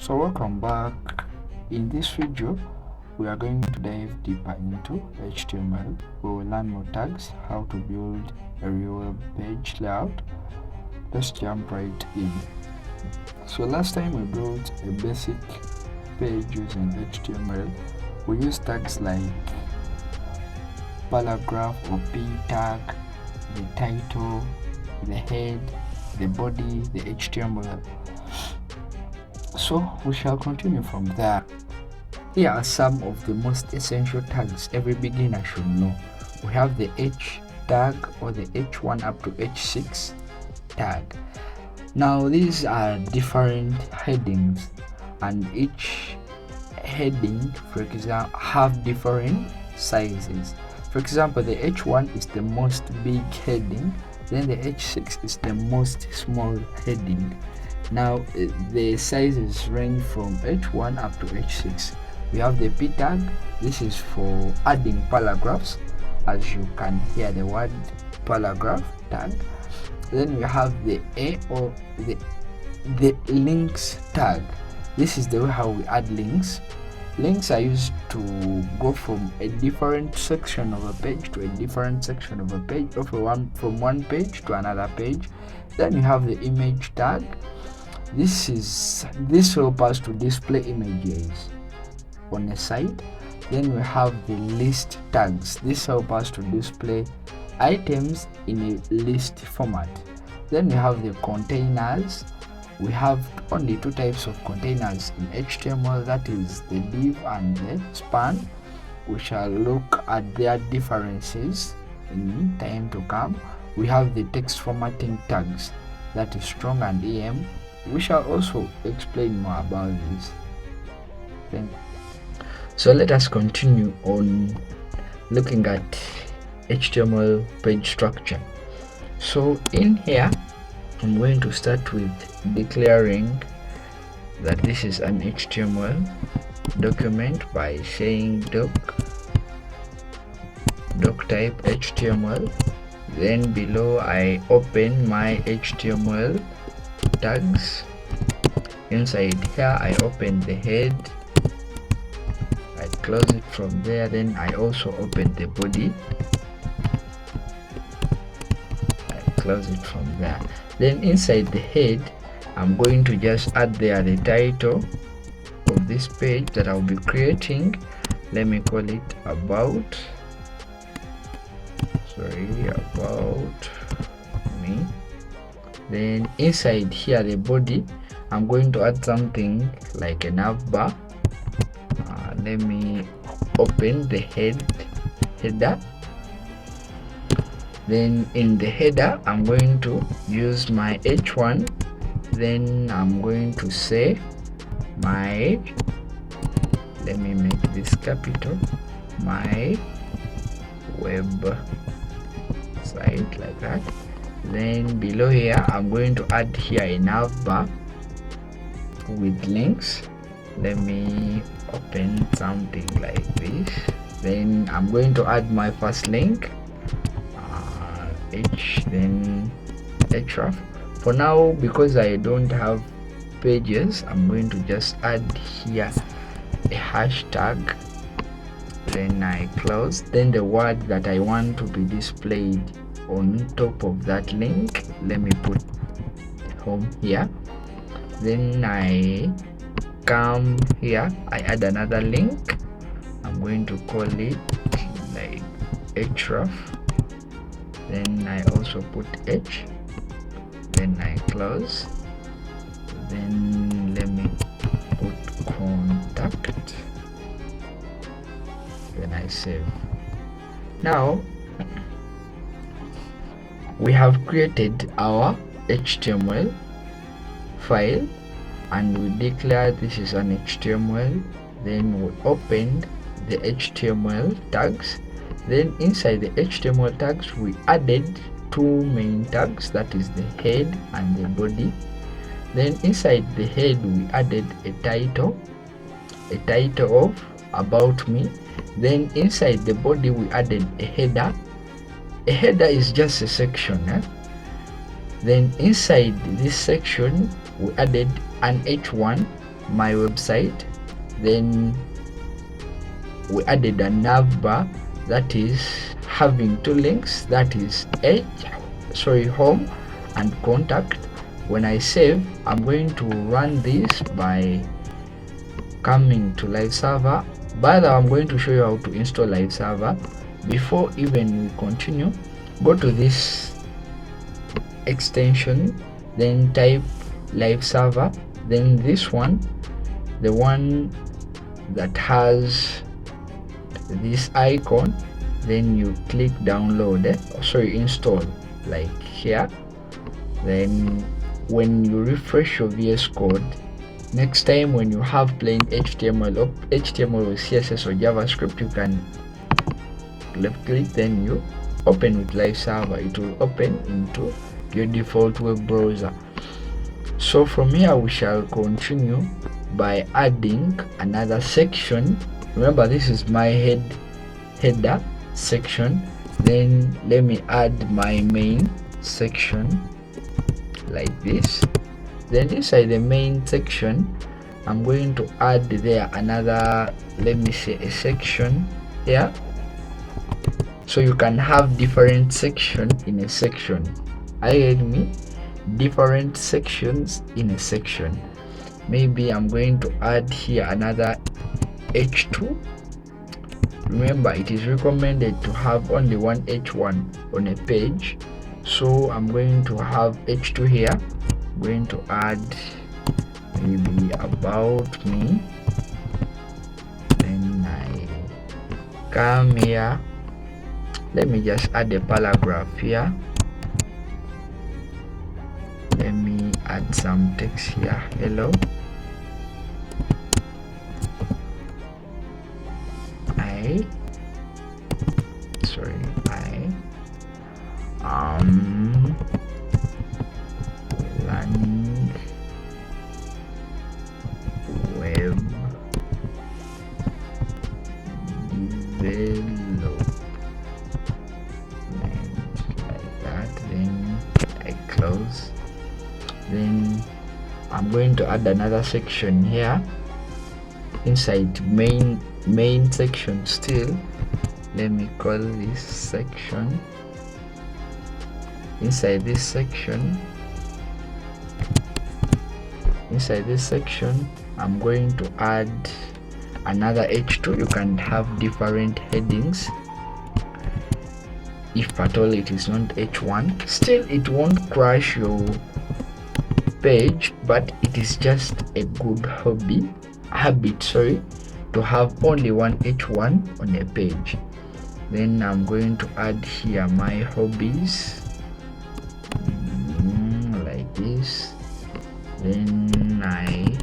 So welcome back. In this video we are going to dive deeper into HTML. We will learn more tags, how to build a real web page layout. Let's jump right in. So last time we built a basic page using HTML. We used tags like paragraph or p tag, the title, the head, the body, the HTML. So we shall continue from there. Here are some of the most essential tags every beginner should know. We have the H tag or the H1 up to H6 tag. Now these are different headings, and each heading, for example, have different sizes. For example, the H1 is the most big heading, then the H6 is the most small heading. Now the sizes range from H1 up to H6. We have the P tag. This is for adding paragraphs, as you can hear the word paragraph tag. Then we have the A or the links tag. This is the way how we add links. Links are used to go from a different section of a page to a different section of a page, or from one page to another page. Then you have the image tag. This helps us to display images on a site. Then we have the list tags. This helps us to display items in a list format. Then we have the containers. We have only two types of containers in HTML, that is the div and the span. We shall look at their differences in time to come. We have the text formatting tags, that is strong and EM. We shall also explain more about this. So let us continue on looking at HTML page structure. So in here, I'm going to start with declaring that this is an HTML document by saying doc type HTML. Then below I open my HTML tags. Inside here I open the head, I close it from there. Then I also open the body, I close it from there. Then inside the head I'm going to just add there the title of this page that I'll be creating. Let me call it about me. Then inside here the body, I'm going to add something like a nav bar. Let me open the header. Then in the header I'm going to use my H1. Then I'm going to say my, let me make this capital, my web site, like that. Then below here I'm going to add here a nav bar with links. Let me open something like this. Then I'm going to add my first link, then href. For now, because I don't have pages, I'm going to just add here a hashtag. Then I close. Then the word that I want to be displayed on top of that link, let me put home here. Then I come here, I add another link. I'm going to call it like href. Then I also put h. Then I close. Then let me put contact. Then I save. Now we have created our HTML file, and we declare this is an HTML. Then we opened the HTML tags. Then inside the HTML tags we added two main tags, that is the head and the body. Then inside the head we added a title of about me. Then inside the body we added a header. A header is just a section. Then inside this section we added an H1 my website. Then we added a nav bar that is having two links, that is home and contact. When I save, I'm going to run this by coming to live server. By the way, I'm going to show you how to install live server. Before even we continue, go to this extension, then type live server, then this one, the one that has this icon, then you click download install, like here. Then when you refresh your VS Code, next time when you have plain HTML or CSS or JavaScript, you can left click, then you open with live server. It will open into your default web browser. So from here we shall continue by adding another section. Remember, this is my header section. Then let me add my main section like this. Then inside the main section, I'm going to add there another, let me say, a section here. So you can have different sections in a section. Are you getting me? Different sections in a section. Maybe I'm going to add here another H2. Remember, it is recommended to have only one H1 on a page. So I'm going to have H2 here. I'm going to add maybe about me. Then I come here. Let me just add a paragraph here. Let me add some text here. Hello. Learning web development, like that. Then I close. Then I'm going to add another section here inside main section still. Let me call this section. Inside this section, I'm going to add another H2. You can have different headings. If at all it is not H1, still it won't crash your page, but it is just a good habit to have only one H1 on a page. Then I'm going to add here my hobbies, like this. Then I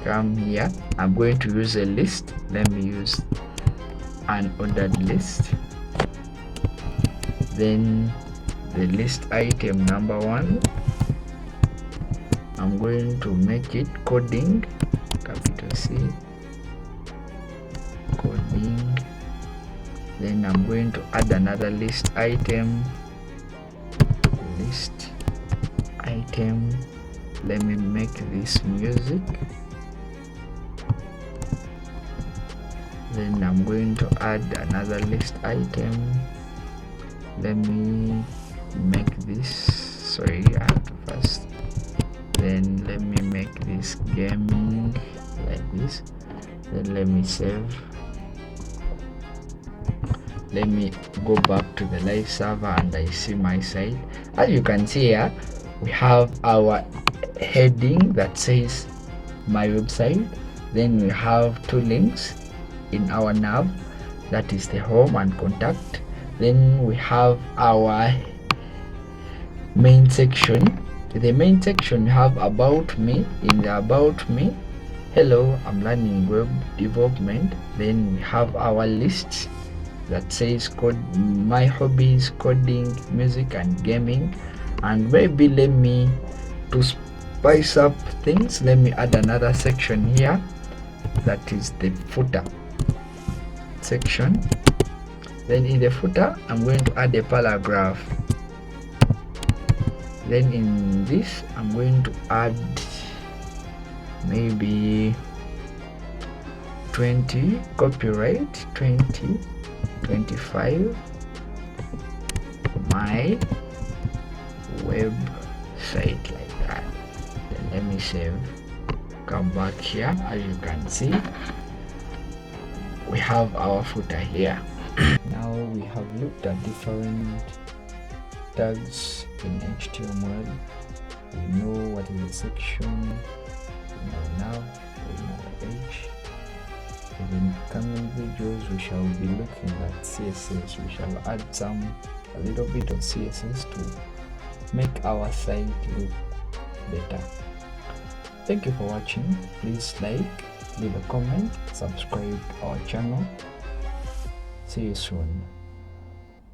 come here. I'm going to use a list. Let me use an ordered list. Then the list item number 1, I'm going to make it coding, capital C, coding. Then I'm going to add another list item. Let me make this music. Then I'm going to add another list item. Let me make this, I have to first. Then let me make this gaming like this. Then let me save. Let me go back to the live server and I see my site. As you can see here, we have our heading that says my website. Then we have two links in our nav, that is the home and contact. Then we have our main section. The main section have about me. In the about me, hello, I'm learning web development. Then we have our list that says my hobbies, coding, music and gaming. And maybe let me, to spice up things, let me add another section here, that is the footer section. Then in the footer, I'm going to add a paragraph. Then in this, I'm going to add maybe 20 copyright 2025 my website, like that. Then let me save, come back here. As you can see, we have our footer here. Now we have looked at different tags in HTML. We know what is a section, we know now, we know the age. In coming videos we shall be looking at CSS. We shall add a little bit of CSS to make our site look better. Thank you for watching. Please like, leave a comment, subscribe our channel. See you soon.